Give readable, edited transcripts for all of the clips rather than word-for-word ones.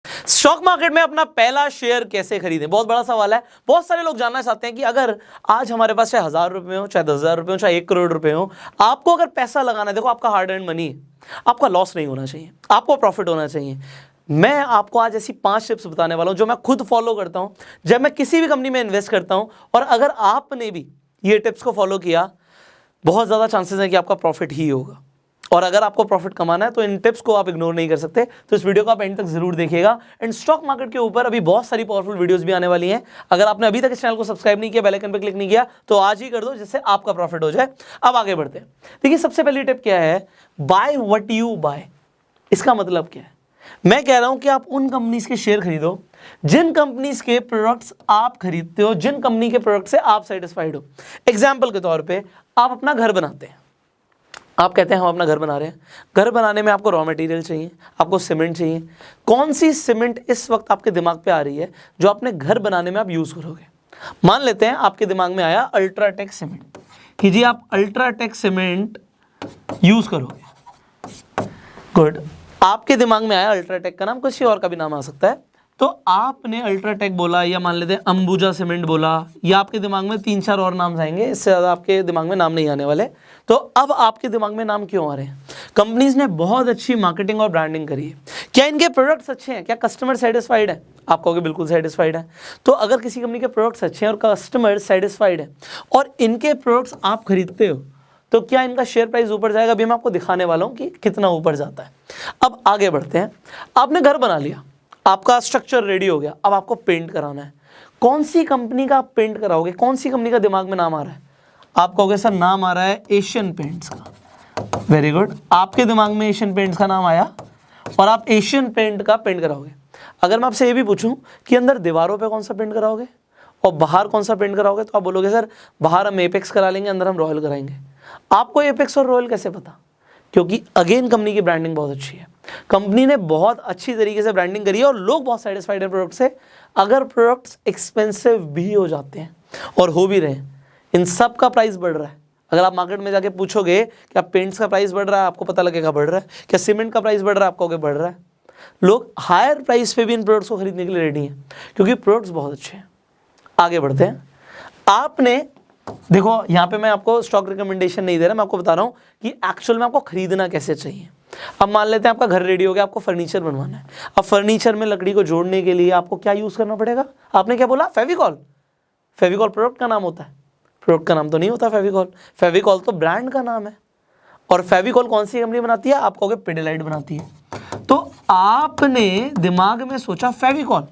Stock market में अपना पहला शेयर कैसे खरीदें, बहुत बड़ा सवाल है। बहुत सारे लोग जानना चाहते हैं कि अगर आज हमारे पास चाहे 1000 रुपए हो, चाहे 10,000 रुपए हो, चाहे 1 करोड़ रुपए हो, आपको अगर पैसा लगाना है, देखो आपका हार्ड अर्न मनी है, आपका लॉस नहीं होना चाहिए, आपको प्रॉफिट होना चाहिए। मैं आपको आज ऐसी 5 टिप्स बताने वाला हूं जो मैं खुद फॉलो करता हूं जब मैं किसी भी कंपनी में इन्वेस्ट करता हूं, और अगर आपने भी ये टिप्स को फॉलो किया, बहुत ज़्यादा चांसेस हैं कि आपका प्रॉफिट ही होगा। और अगर आपको प्रॉफिट कमाना है तो इन टिप्स को आप इग्नोर नहीं कर सकते, तो इस वीडियो को आप एंड तक जरूर देखिएगा। एंड स्टॉक मार्केट के ऊपर अभी बहुत सारी पावरफुल वीडियोस भी आने वाली हैं। अगर आपने अभी तक इस चैनल को सब्सक्राइब नहीं किया, बेल आइकन पर क्लिक नहीं किया, तो आज ही कर दो जिससे आपका प्रॉफिट हो जाए। अब आगे बढ़ते हैं। देखिए, सबसे पहली टिप क्या है, बाय व्हाट यू बाय। इसका मतलब क्या है? मैं कह रहा हूं कि आप उन कंपनीज के शेयर खरीदो जिन कंपनीज के प्रोडक्ट्स आप खरीदते हो, जिन कंपनी के प्रोडक्ट से आप सेटिस्फाइड हो। एग्जाम्पल के तौर पे आप अपना घर बनाते हैं, आप कहते हैं हम अपना घर बना रहे हैं। घर बनाने में आपको रॉ मटेरियल चाहिए, आपको सीमेंट चाहिए। कौन सी सीमेंट इस वक्त आपके दिमाग पे आ रही है जो अपने घर बनाने में आप यूज करोगे? मान लेते हैं आपके दिमाग में आया अल्ट्राटेक सीमेंट, कि जी आप अल्ट्राटेक सीमेंट यूज करोगे। गुड, आपके दिमाग में आया अल्ट्राटेक का नाम, किसी और का भी नाम आ सकता है, तो आपने अल्ट्राटेक बोला, या मान लेते हैं अंबुजा सीमेंट बोला, या आपके दिमाग में 3-4 और नाम आएंगे, इससे ज़्यादा आपके दिमाग में नाम नहीं आने वाले। तो अब आपके दिमाग में नाम क्यों आ रहे हैं? कंपनीज ने बहुत अच्छी मार्केटिंग और ब्रांडिंग करी है। क्या इनके प्रोडक्ट्स अच्छे हैं? क्या कस्टमर सेटिस्फाइड है? आप कहोगे बिल्कुल सेटिस्फाइड है। तो अगर किसी कंपनी के प्रोडक्ट्स अच्छे हैं और कस्टमर सेटिस्फाइड है और इनके प्रोडक्ट्स आप खरीदते हो, तो क्या इनका शेयर प्राइस ऊपर जाएगा? अभी मैं आपको दिखाने वाला हूं कि कितना ऊपर जाता है। अब आगे बढ़ते हैं। आपने घर बना लिया, आपका स्ट्रक्चर रेडी हो गया, अब आपको पेंट कराना है। कौन सी कंपनी का आप पेंट कराओगे? कौन सी कंपनी का दिमाग में नाम आ रहा है? आप कहोगे सर नाम आ रहा है एशियन पेंट्स का। वेरी गुड, आपके दिमाग में एशियन पेंट्स का नाम आया और आप एशियन पेंट का पेंट कराओगे। अगर मैं आपसे ये भी पूछूं कि अंदर दीवारों पे कौन सा पेंट कराओगे और बाहर कौन सा पेंट कराओगे, तो आप बोलोगे सर बाहर हम एपेक्स करा लेंगे, अंदर हम रॉयल कराएंगे। आपको एपेक्स और रॉयल कैसे पता? क्योंकि अगेन कंपनी की ब्रांडिंग बहुत अच्छी है, कंपनी ने बहुत अच्छी तरीके से ब्रांडिंग करी है और लोग बहुत सेटिस्फाइड है प्रोडक्ट से। अगर प्रोडक्ट्स एक्सपेंसिव भी हो जाते हैं और हो भी रहे हैं, इन सब का प्राइस बढ़ रहा है। अगर आप मार्केट में जाके पूछोगे कि आप पेंट्स का प्राइस बढ़ रहा है, आपको पता लगेगा बढ़ रहा है। क्या सीमेंट का प्राइस बढ़ रहा है? आप कहोगे बढ़ रहा है। लोग हायर प्राइस पे भी इन प्रोडक्ट्स को खरीदने के लिए रेडी हैं क्योंकि प्रोडक्ट्स बहुत अच्छे हैं। आगे बढ़ते हैं। आपने देखो, यहाँ पे मैं आपको स्टॉक रिकमेंडेशन नहीं दे रहा, मैं आपको बता रहा हूँ कि एक्चुअल में आपको खरीदना कैसे चाहिए। अब मान लेते हैं आपका घर रेडी हो गया, आपको फर्नीचर बनवाना है। अब फर्नीचर में लकड़ी को जोड़ने के लिए आपको क्या यूज करना पड़ेगा? आपने क्या बोला? फेविकॉल। फेविकॉल प्रोडक्ट का नाम होता है? प्रोडक्ट का नाम तो नहीं होता फेविकॉल। फेविकॉल तो ब्रांड का नाम है। और फेविकॉल कौन सी कंपनी बनाती है? आप कहोगे पिडिलाइट बनाती है। तो आपने दिमाग में सोचा फेविकॉल,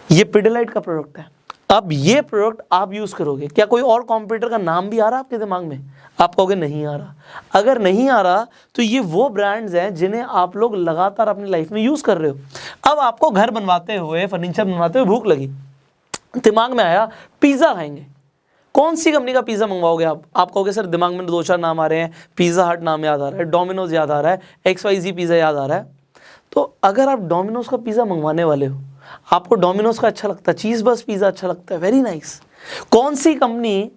ये पिडिलाइट का प्रोडक्ट है। अब ये प्रोडक्ट आप यूज करोगे, क्या कोई और कॉम्पिटिटर का नाम भी आ रहा है आपके दिमाग में? आप कहोगे नहीं आ रहा। अगर नहीं आ रहा तो ये वो ब्रांड्स हैं जिन्हें आप लोग लगातार अपनी लाइफ में यूज कर रहे हो। अब आपको घर बनवाते हुए, फर्नीचर बनवाते हुए भूख लगी, दिमाग में आया पिज्जा खाएंगे। कौन सी कंपनी का पिज्जा मंगवाओगे आप कहोगे सर दिमाग में 2-4 नाम आ रहे हैं, पिज्जा हट नाम याद आ रहा है, डोमिनोज याद आ रहा है, XYZ पिज्जा याद आ रहा है। तो अगर आप डोमिनोज का पिज्जा मंगवाने वाले हो, आपको डोमिनोज का अच्छा लगता है, चीज बस पिज्जा अच्छा लगता है, वेरी नाइस। कौन सी कंपनी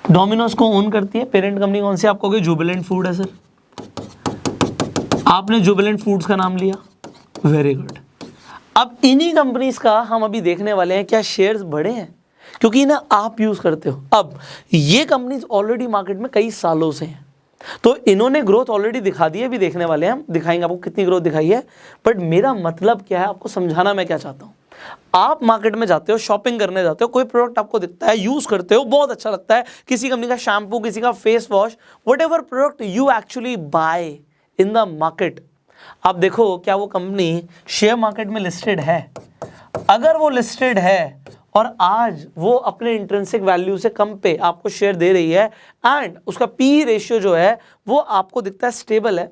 डोमिनोज को ओन करती है? पेरेंट कंपनी कौन सी? आप कहोगे जुबिलेंट फूड है सर। आपने जुबिलेंट फूड्स का नाम लिया, वेरी गुड। अब इन्हीं कंपनीज का हम अभी देखने वाले हैं क्या शेयर्स बढ़े हैं, क्योंकि इन्हें आप यूज करते हो। अब ये कंपनीज ऑलरेडी मार्केट में कई सालों से हैं, तो इन्होंने ग्रोथ ऑलरेडी दिखा दी है, भी देखने वाले हैं हम, दिखाएंगे आपको कितनी ग्रोथ दिखाई है। बट मेरा मतलब क्या है, आपको समझाना मैं क्या चाहता हूं। आप मार्केट में जाते हो, शॉपिंग करने जाते हो, कोई प्रोडक्ट आपको दिखता है, यूज करते हो, बहुत अच्छा लगता है, किसी कंपनी का शैम्पू, किसी का face wash, whatever product you actually buy in the market, आप देखो क्या वो कंपनी शेयर मार्केट में लिस्टेड है। अगर वो लिस्टेड है और आज वो अपने इंट्रिंसिक वैल्यू से कम पे आपको शेयर दे रही है एंड उसका पी रेशियो जो है वो आपको दिखता है स्टेबल है,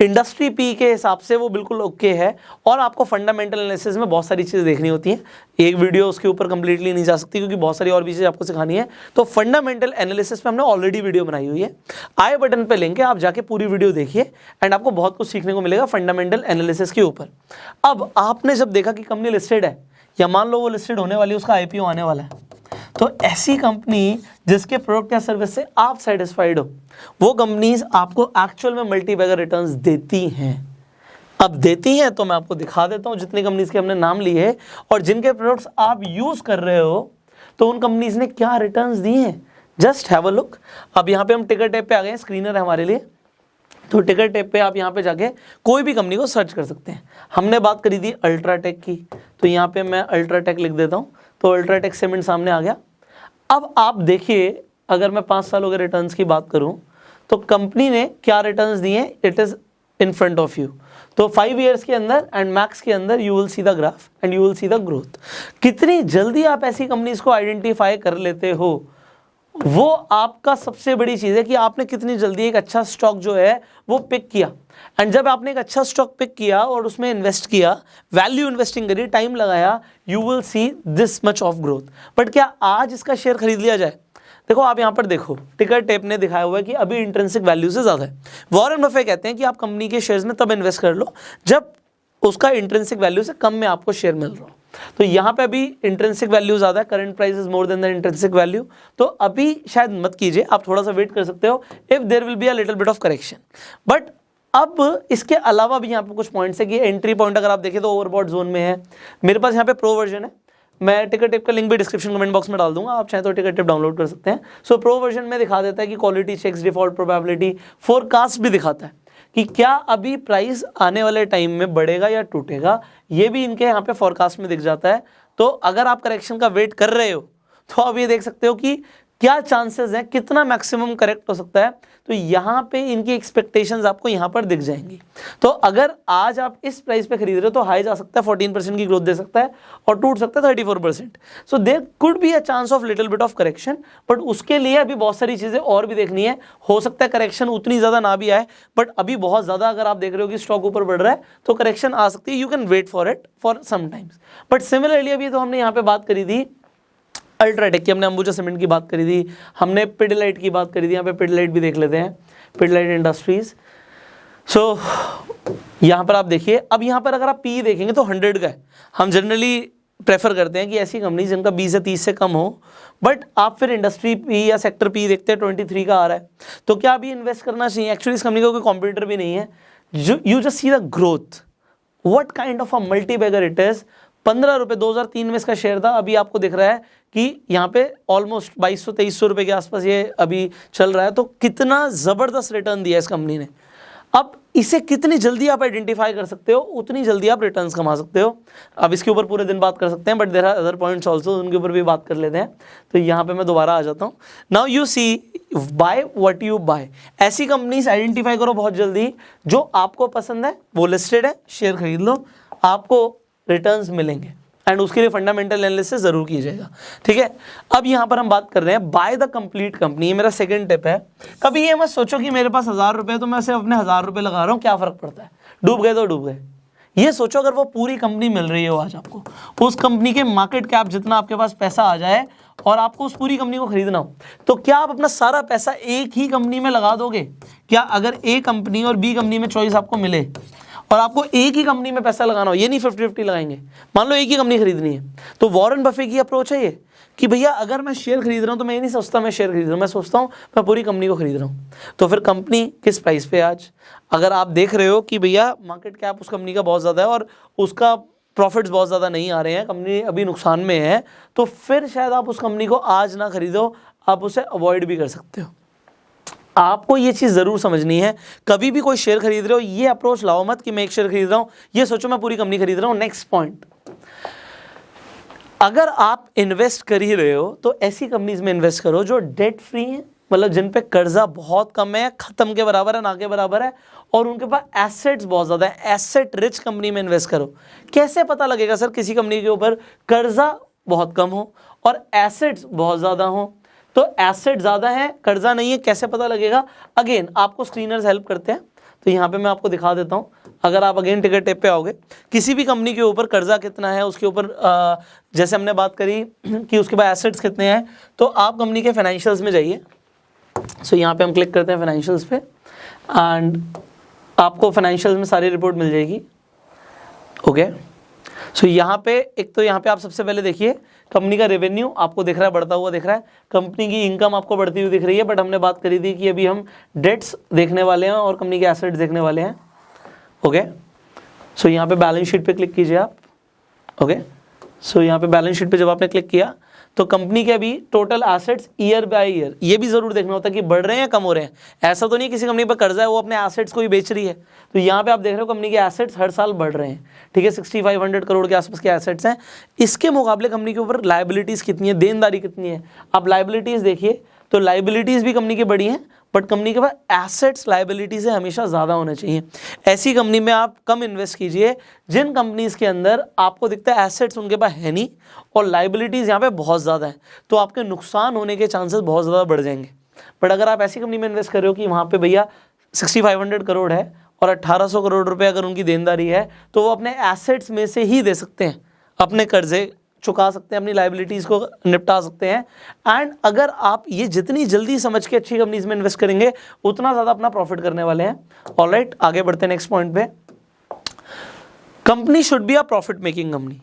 इंडस्ट्री पी के हिसाब से वो बिल्कुल ओके है, और आपको फंडामेंटल एनालिसिस में बहुत सारी चीज़ें देखनी होती हैं। एक वीडियो उसके ऊपर कंप्लीटली नहीं जा सकती क्योंकि बहुत सारी और भी चीज़ें आपको सिखानी है। तो फंडामेंटल एनालिसिस पे हमने ऑलरेडी वीडियो बनाई हुई है, आई बटन पे लिंक है, आप जाके पूरी वीडियो देखिए एंड आपको बहुत कुछ सीखने को मिलेगा फंडामेंटल एनालिसिस के ऊपर। अब आपने जब देखा कि कंपनी लिस्टेड है, या मान लो वो लिस्टेड होने वाली है, उसका IPO आने वाला है, तो ऐसी कंपनी जिसके प्रोडक्ट या सर्विस से आप सेटिस्फाइड हो, वो कंपनीज आपको एक्चुअल में मल्टीबैगर रिटर्न्स देती हैं। अब देती हैं तो मैं आपको दिखा देता हूं जितनी कंपनीज के हमने नाम लिए और जिनके प्रोडक्ट्स आप यूज कर रहे हो तो उन कंपनीज ने क्या रिटर्न्स दिए हैं, जस्ट हैव अ लुक। अब यहाँ पे हम टिकर टैब पे आ गए हैं, स्क्रीनर है हमारे लिए, तो टिकर टैब पे आप यहाँ पे जाके कोई भी कंपनी को सर्च कर सकते हैं। हमने बात करी थी अल्ट्राटेक की, तो यहाँ पे मैं अल्ट्राटेक लिख देता हूँ, तो अल्ट्राटेक सीमेंट सामने आ गया। अब आप देखिए, अगर मैं 5 सालों के रिटर्न्स की बात करूँ तो कंपनी ने क्या रिटर्न्स दिए हैं, it is in front of you. तो 5 ईयर्स के अंदर एंड मैक्स के अंदर you will see the graph and you will see the growth. कितनी जल्दी आप ऐसी कंपनीज को आइडेंटिफाई कर लेते हो, वो आपका सबसे बड़ी चीज़ है कि आपने कितनी जल्दी एक अच्छा स्टॉक जो है वो पिक किया। एंड जब आपने एक अच्छा स्टॉक पिक किया और उसमें इन्वेस्ट किया, वैल्यू इन्वेस्टिंग करी, टाइम लगाया, you will see this much of growth. But क्या आज इसका शेयर खरीद लिया जाए? देखो आप यहाँ पर देखो, टिकर टैब ने दिखाया हुआ है कि अभी इंट्रिंसिक वैल्यू से ज़्यादा है। वॉरेन बफे कहते हैं कि आप कंपनी के शेयर्स में तब इन्वेस्ट कर लो जब उसका इंट्रिंसिक वैल्यू से कम में आपको शेयर मिल रहा हो। तो यहाँ पे अभी इंट्रिंसिक वैल्यू ज़्यादा है, current price is more than the intrinsic value, तो अभी शायद मत कीजिए, आप थोड़ा सा वेट कर सकते हो if there will be a little bit of correction. But अब इसके अलावा भी यहाँ पे कुछ पॉइंट्स है कि एंट्री पॉइंट अगर आप देखें तो ओवरबॉट जोन में है। मेरे पास यहाँ पे प्रो वर्जन है, मैं टिकर टिप का लिंक भी डिस्क्रिप्शन कमेंट बॉक्स में डाल दूंगा, आप चाहे तो टिकर टिप डाउनलोड कर सकते हैं। सो प्रो वर्जन में दिखा देता है कि quality checks, default probability, forecast भी दिखाता है कि क्या अभी प्राइस आने वाले टाइम में बढ़ेगा या टूटेगा, ये भी इनके यहाँ पे फोरकास्ट में दिख जाता है। तो अगर आप करेक्शन का वेट कर रहे हो तो आप ये देख सकते हो कि क्या चांसेस हैं, कितना मैक्सिमम करेक्ट हो सकता है। तो यहाँ पे इनकी एक्सपेक्टेशंस आपको यहाँ पर दिख जाएंगी। तो अगर आज आप इस प्राइस पे खरीद रहे हो तो हाई जा सकता है, 14% की ग्रोथ दे सकता है और टूट सकता है 34%। So there could be a chance of little bit of correction, but उसके लिए अभी बहुत सारी चीज़ें और भी देखनी है। हो सकता है करेक्शन उतनी ज़्यादा ना भी आए, बट अभी बहुत ज़्यादा अगर आप देख रहे हो कि स्टॉक ऊपर बढ़ रहा है तो करेक्शन आ सकती है। You can wait for it for some times. But similarly अभी तो हमने यहाँ पे बात करी थी अल्ट्राटेक की, हमने अंबुजा सीमेंट की बात करी थी, हमने पिडिलाइट की बात करी थी। यहाँ पे पिडिलाइट भी देख लेते हैं, पिडिलाइट इंडस्ट्रीज। सो यहाँ पर आप देखिए, अब यहाँ पर अगर आप पी देखेंगे तो 100 का है। हम जनरली प्रेफर करते हैं कि ऐसी कंपनी जिनका 20 से 30 से कम हो, बट आप फिर इंडस्ट्री पी या सेक्टर पी देखते हैं 23 का आ रहा है, तो क्या अभी इन्वेस्ट करना चाहिए? एक्चुअली इस कंपनी का कोई कॉम्पिटिटर भी नहीं है। You just see the growth, what kind of a multibagger it is. 15 रुपये 2003 में इसका शेयर था, अभी आपको दिख रहा है कि यहाँ पे ऑलमोस्ट 2200-2300 रुपये के आसपास ये अभी चल रहा है। तो कितना ज़बरदस्त रिटर्न दिया इस कंपनी ने। अब इसे कितनी जल्दी आप आइडेंटिफाई कर सकते हो, उतनी जल्दी आप रिटर्न्स कमा सकते हो। अब इसके ऊपर पूरे दिन बात कर सकते हैं, but there are other points also, उनके ऊपर भी बात कर लेते हैं। तो यहाँ पे मैं दोबारा आ जाता हूँ। Now you see, buy what you buy. ऐसी कंपनीज आइडेंटिफाई करो बहुत जल्दी जो आपको पसंद है, वो लिस्टेड है, शेयर खरीद लो, आपको रिटर्न्स मिलेंगे। एंड उसके लिए फंडामेंटल एनालिसिस जरूर कीजिएगा, ठीक है। अब यहाँ पर हम बात कर रहे हैं बाय द कंप्लीट कंपनी, ये मेरा सेकंड टिप है। कभी ये मत सोचो कि मेरे पास 1000 रुपये तो मैं सिर्फ अपने 1000 रुपये लगा रहा हूँ, क्या फ़र्क पड़ता है, डूब गए तो डूब गए। ये सोचो अगर वो पूरी कंपनी मिल रही हो आज आपको, उस कंपनी के मार्केट कैप जितना आपके पास पैसा आ जाए और आपको उस पूरी कंपनी को खरीदना हो, तो क्या आप अपना सारा पैसा एक ही कंपनी में लगा दोगे? क्या अगर ए कंपनी और बी कंपनी में चॉइस आपको मिले और आपको एक ही कंपनी में पैसा लगाना हो, ये नहीं 50-50 लगाएंगे, मान लो एक ही कंपनी खरीदनी है, तो वॉरेन बफे की अप्रोच है ये कि भैया अगर मैं शेयर खरीद रहा हूँ तो मैं ये नहीं सोचता मैं शेयर खरीद रहा हूँ, मैं सोचता हूँ मैं पूरी कंपनी को खरीद रहा हूँ। तो फिर कंपनी किस प्राइस पे आज, अगर आप देख रहे हो कि भैया मार्केट कैप उस कंपनी का बहुत ज़्यादा है और उसका प्रॉफिट्स बहुत ज़्यादा नहीं आ रहे हैं, कंपनी अभी नुकसान में है, तो फिर शायद आप उस कंपनी को आज ना खरीदो, आप उसे अवॉइड भी कर सकते हो। आपको ये चीज़ ज़रूर समझनी है, कभी भी कोई शेयर खरीद रहे हो ये अप्रोच लाओ मत कि मैं एक शेयर खरीद रहा हूँ, ये सोचो मैं पूरी कंपनी खरीद रहा हूँ। नेक्स्ट पॉइंट, अगर आप इन्वेस्ट कर ही रहे हो तो ऐसी कंपनीज में इन्वेस्ट करो जो डेट फ्री हैं, मतलब जिन पे कर्जा बहुत कम है, खत्म के बराबर है, ना के बराबर है, और उनके पास एसेट्स बहुत ज़्यादा है। एसेट रिच कंपनी में इन्वेस्ट करो। कैसे पता लगेगा सर किसी कंपनी के ऊपर कर्जा बहुत कम हो और एसेट्स बहुत ज़्यादा हो? तो एसेट ज़्यादा है, कर्जा नहीं है, कैसे पता लगेगा? अगेन आपको स्क्रीनर्स हेल्प करते हैं, तो यहाँ पे मैं आपको दिखा देता हूँ। अगर आप अगेन टिकर टेप पे आओगे, किसी भी कंपनी के ऊपर कर्जा कितना है, उसके ऊपर जैसे हमने बात करी कि उसके पास एसेट्स कितने हैं, तो आप कंपनी के फाइनेंशियल्स में जाइए। सो यहाँ पे हम क्लिक करते हैं फाइनेंशियल्स पे एंड आपको फाइनेंशियल्स में सारी रिपोर्ट मिल जाएगी। ओके, सो यहाँ पे एक तो यहाँ पे आप सबसे पहले देखिए कंपनी का रेवेन्यू आपको दिख रहा है, बढ़ता हुआ दिख रहा है, कंपनी की इनकम आपको बढ़ती हुई दिख रही है। बट हमने बात करी थी कि अभी हम डेट्स देखने वाले हैं और कंपनी के एसेट्स देखने वाले हैं। ओके, सो यहाँ पे बैलेंस शीट पे क्लिक कीजिए आप। ओके, सो यहाँ पे बैलेंस शीट पे जब आपने क्लिक किया तो कंपनी के अभी total assets year by year, ये भी जरूर देखना होता है कि बढ़ रहे हैं या कम हो रहे हैं। ऐसा तो नहीं किसी कंपनी पर कर्जा है वो अपने एसेट्स को ही बेच रही है। तो यहाँ पे आप देख रहे हो कंपनी के एसेट्स हर साल बढ़ रहे हैं, ठीक है, 6500 करोड़ के आसपास के एसेट्स हैं। इसके मुकाबले कंपनी के ऊपर लायबिलिटीज कितनी है, देनदारी कितनी है। आप लायबिलिटीज देखिए तो लायबिलिटीज भी कंपनी की बड़ी हैं, बट कंपनी के पास एसेट्स लायबिलिटी से हमेशा ज़्यादा होने चाहिए। ऐसी कंपनी में आप कम इन्वेस्ट कीजिए जिन कंपनीज के अंदर आपको दिखता है एसेट्स उनके पास है नहीं और लायबिलिटीज़ यहाँ पे बहुत ज़्यादा है, तो आपके नुकसान होने के चांसेस बहुत ज़्यादा बढ़ जाएंगे। बट अगर आप ऐसी कंपनी में इन्वेस्ट कर रहे हो कि वहाँ पे भैया 6500 करोड़ है और 1800 करोड़ रुपये अगर उनकी देनदारी है, तो वो अपने एसेट्स में से ही दे सकते हैं, अपने कर्जे चुका सकते हैं, अपनी लायबिलिटीज़ को निपटा सकते हैं। एंड अगर आप ये जितनी जल्दी समझ के अच्छी कंपनीज में इन्वेस्ट करेंगे उतना ज़्यादा अपना प्रॉफिट करने वाले हैं। ऑलराइट, आगे बढ़ते हैं नेक्स्ट पॉइंट पे। Company should be a profit making company.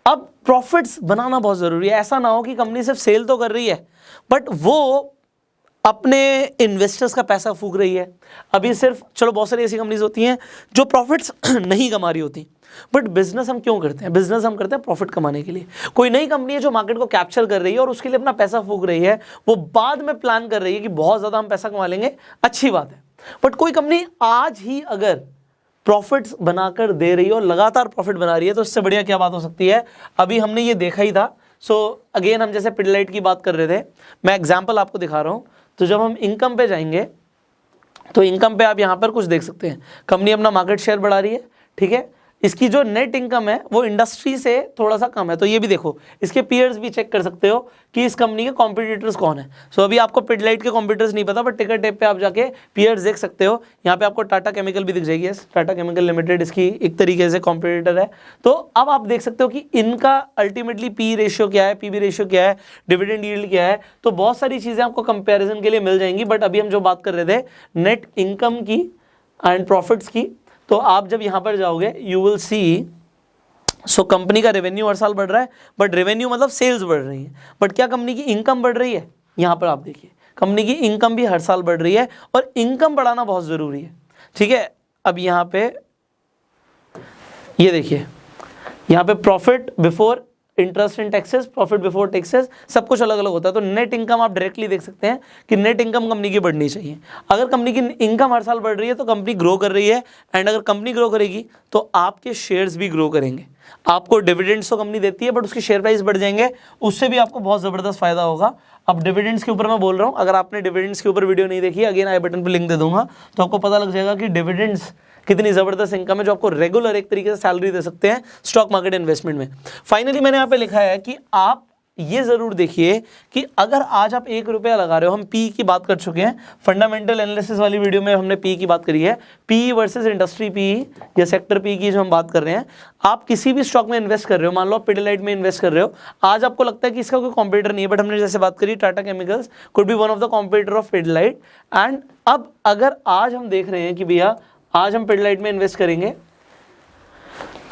अब प्रॉफिट्स बनाना बहुत ज़रूरी है। ऐसा ना हो कि कंपनी सिर्फ सेल तो कर रही है बट वो अपने इन्वेस्टर्स का पैसा फूक रही है। अभी सिर्फ चलो बहुत सारी ऐसी कंपनीज होती हैं जो प्रॉफिट्स नहीं कमा रही होती, बट बिजनेस हम क्यों करते हैं? बिजनेस हम करते हैं प्रॉफिट कमाने के लिए। कोई नई कंपनी है जो मार्केट को कैप्चर कर रही है और उसके लिए अपना पैसा फूक रही है, वो बाद में प्लान कर रही है कि बहुत ज़्यादा हम पैसा कमा लेंगे, अच्छी बात है। बट कोई कंपनी आज ही अगर प्रॉफिट्स बनाकर दे रही है और लगातार प्रॉफिट बना रही है तो इससे बढ़िया क्या बात हो सकती है? अभी हमने ये देखा ही था। सो अगेन हम जैसे पिडलाइट की बात कर रहे थे, मैं एग्जाम्पल आपको दिखा रहा हूँ। तो जब हम इनकम पे जाएंगे तो इनकम पे आप यहाँ पर कुछ देख सकते हैं, कंपनी अपना मार्केट शेयर बढ़ा रही है, ठीक है। इसकी जो नेट इनकम है वो इंडस्ट्री से थोड़ा सा कम है, तो ये भी देखो, इसके पीयर्स भी चेक कर सकते हो कि इस कंपनी के कॉम्पिटिटर्स कौन है। सो अभी आपको पिडलाइट के कॉम्पिटिटर्स नहीं पता, बट टिकर टेप पे आप जाके पीयर्स देख सकते हो। यहाँ पे आपको टाटा केमिकल भी दिख जाएगी, टाटा केमिकल लिमिटेड इसकी एक तरीके से कॉम्पिटिटर है। तो अब आप देख सकते हो कि इनका अल्टीमेटली पी रेशियो क्या है, पीबी रेशियो क्या है, डिविडेंड यील्ड क्या है। तो बहुत सारी चीज़ें आपको कंपेरिजन के लिए मिल जाएंगी। बट अभी हम जो बात कर रहे थे नेट इनकम की एंड प्रॉफिट्स की, तो आप जब यहाँ पर जाओगे you will see, so company का रेवेन्यू हर साल बढ़ रहा है, बट रेवेन्यू मतलब सेल्स बढ़ रही है, बट क्या कंपनी की इनकम बढ़ रही है? यहाँ पर आप देखिए कंपनी की इनकम भी हर साल बढ़ रही है और इनकम बढ़ाना बहुत ज़रूरी है, ठीक है। अब यहाँ पे ये देखिए, यहाँ पे profit before interest and taxes, profit before taxes, सब कुछ अलग अलग होता है। तो नेट इनकम आप डायरेक्टली देख सकते हैं कि नेट इनकम कंपनी की बढ़नी चाहिए। अगर कंपनी की इनकम हर साल बढ़ रही है तो कंपनी ग्रो कर रही है, एंड अगर कंपनी ग्रो करेगी तो आपके शेयर्स भी ग्रो करेंगे। आपको डिविडेंड्स तो कंपनी देती है बट उसके शेयर प्राइस बढ़ जाएंगे, उससे भी आपको बहुत ज़बरदस्त फायदा होगा। अब डिविडेंड्स के ऊपर मैं बोल रहा हूँ, अगर आपने डिविडेंड्स के ऊपर वीडियो नहीं देखी, अगेन आई बटन पर लिंक दे दूंगा, तो आपको पता लग जाएगा कि डिविडेंड्स कितनी ज़बरदस्त इनकम है जो आपको रेगुलर एक तरीके से सैलरी दे सकते हैं स्टॉक मार्केट इन्वेस्टमेंट में। फाइनली मैंने यहाँ पे लिखा है कि आप ये ज़रूर देखिए कि अगर आज आप 1 रुपया लगा रहे हो, हम पी की बात कर चुके हैं, फंडामेंटल एनालिसिस वाली वीडियो में हमने पी की बात करी है, पी वर्सेस इंडस्ट्री पी या सेक्टर पी की जो हम बात कर रहे हैं। आप किसी भी स्टॉक में इन्वेस्ट कर रहे हो, मान लो आप पिडलाइट में इन्वेस्ट कर रहे हो, आज आपको लगता है कि इसका कोई कॉम्पिटिटर नहीं है, बट हमने जैसे बात करी Tata chemicals could be one of the competitor of Pidilite. And अब अगर आज हम देख रहे हैं कि भैया आज हम पिडलाइट में इन्वेस्ट करेंगे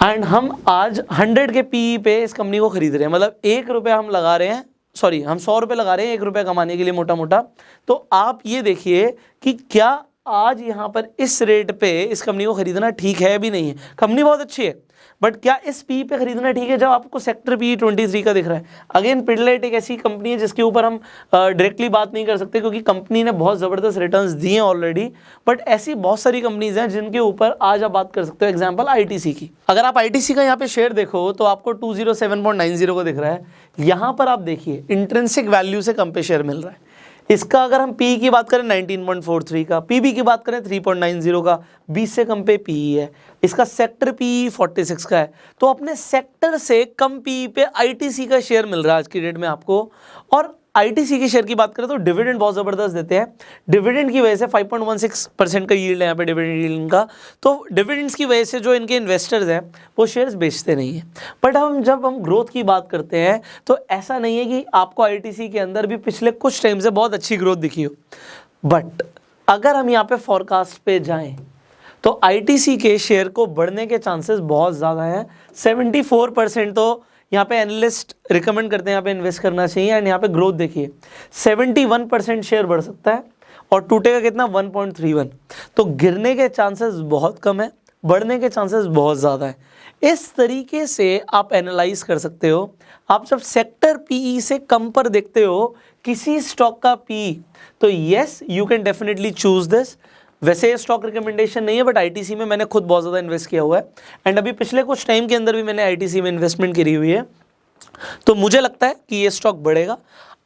एंड हम आज 100 के पी पे इस कंपनी को खरीद रहे हैं, मतलब 1 रुपया हम लगा रहे हैं, सॉरी हम 100 रुपये लगा रहे हैं 1 रुपया कमाने के लिए मोटा मोटा। तो आप ये देखिए कि क्या आज यहाँ पर इस रेट पे इस कंपनी को खरीदना ठीक है भी नहीं है। कंपनी बहुत अच्छी है बट क्या इस पी पे खरीदना ठीक है जब आपको सेक्टर पी 23 का दिख रहा है? अगेन पिडलाइट एक ऐसी कंपनी है जिसके ऊपर हम डायरेक्टली बात नहीं कर सकते क्योंकि कंपनी ने बहुत ज़बरदस्त रिटर्न्स दिए हैं ऑलरेडी, बट ऐसी बहुत सारी कंपनीज हैं जिनके ऊपर आज आप बात कर सकते हो। एग्जांपल आईटीसी की, अगर आप आईटीसी का यहाँ पे शेयर देखो तो आपको 207.90 को दिख रहा है। यहाँ पर आप देखिए इंट्रिंसिक वैल्यू से कम पे शेयर मिल रहा है। इसका अगर हम पी की बात करें 19.43 का, पीबी की बात करें 3.90 का, 20 से कम पे पी है। इसका सेक्टर पी 46 का है, तो अपने सेक्टर से कम पी पे आईटीसी का शेयर मिल रहा है आज की डेट में आपको। और आईटीसी के शेयर की बात करें तो डिविडेंड बहुत ज़बरदस्त देते हैं, डिविडेंड की वजह से 5.16% का यील्ड है यहाँ पे डिविडेंड यील्ड का। तो डिविडेंड्स की वजह से जो इनके इन्वेस्टर्स हैं वो शेयर्स बेचते नहीं हैं। बट जब हम ग्रोथ की बात करते हैं तो ऐसा नहीं है कि आपको आईटीसी के अंदर भी पिछले कुछ टाइम से बहुत अच्छी ग्रोथ दिखी हो, बट अगर हम यहाँ पे फॉरकास्ट पे जाएँ तो आईटीसी के शेयर को बढ़ने के चांसेस बहुत ज़्यादा हैं। 74% तो यहाँ पे एनालिस्ट रिकमेंड करते हैं यहाँ पे इन्वेस्ट करना चाहिए। एंड यहाँ पे ग्रोथ देखिए 71% शेयर बढ़ सकता है और टूटेगा कितना 1.31, तो गिरने के चांसेस बहुत कम है। बढ़ने के चांसेस बहुत ज़्यादा है। इस तरीके से आप एनालाइज कर सकते हो। आप जब सेक्टर पीई से कम पर देखते हो किसी स्टॉक का पी, तो yes you can definitely choose this. वैसे ये स्टॉक रिकमेंडेशन नहीं है, बट आईटीसी में मैंने खुद बहुत ज़्यादा इन्वेस्ट किया हुआ है एंड अभी पिछले कुछ टाइम के अंदर भी मैंने आईटीसी में इन्वेस्टमेंट करी हुई है, तो मुझे लगता है कि ये स्टॉक बढ़ेगा।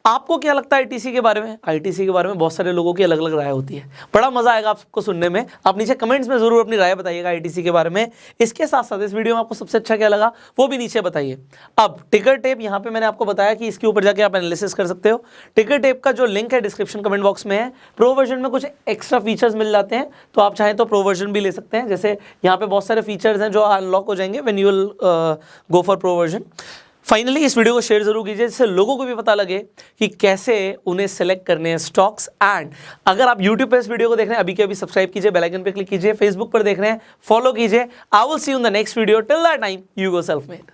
आपको क्या लगता है आईटीसी के बारे में? आईटीसी के बारे में बहुत सारे लोगों की अलग अलग राय होती है, बड़ा मजा आएगा आप सबको सुनने में। आप नीचे कमेंट्स में जरूर अपनी राय बताइएगा आईटीसी के बारे में। इसके साथ साथ इस वीडियो में आपको सबसे अच्छा क्या लगा वो भी नीचे बताइए। अब टिकर टेप यहाँ पे मैंने आपको बताया कि इसके ऊपर जाके आप एनालिसिस कर सकते हो। टिकर टेप का जो लिंक है डिस्क्रिप्शन कमेंट बॉक्स में है। प्रो वर्जन में कुछ एक्स्ट्रा फीचर्स मिल जाते हैं, तो आप चाहें तो प्रो वर्जन भी ले सकते हैं। जैसे यहाँ पे बहुत सारे फीचर्स हैं जो अनलॉक हो जाएंगे when you will go for pro version. Finally इस वीडियो को शेयर जरूर कीजिए जिससे लोगों को भी पता लगे कि कैसे उन्हें सेलेक्ट करने हैं स्टॉक्स। एंड अगर आप YouTube पे इस वीडियो को देख रहे हैं अभी के अभी सब्सक्राइब कीजिए, बेल आइकन पे क्लिक कीजिए, Facebook पर देख रहे हैं फॉलो कीजिए। I will see you in the next video. Till that time you go self made.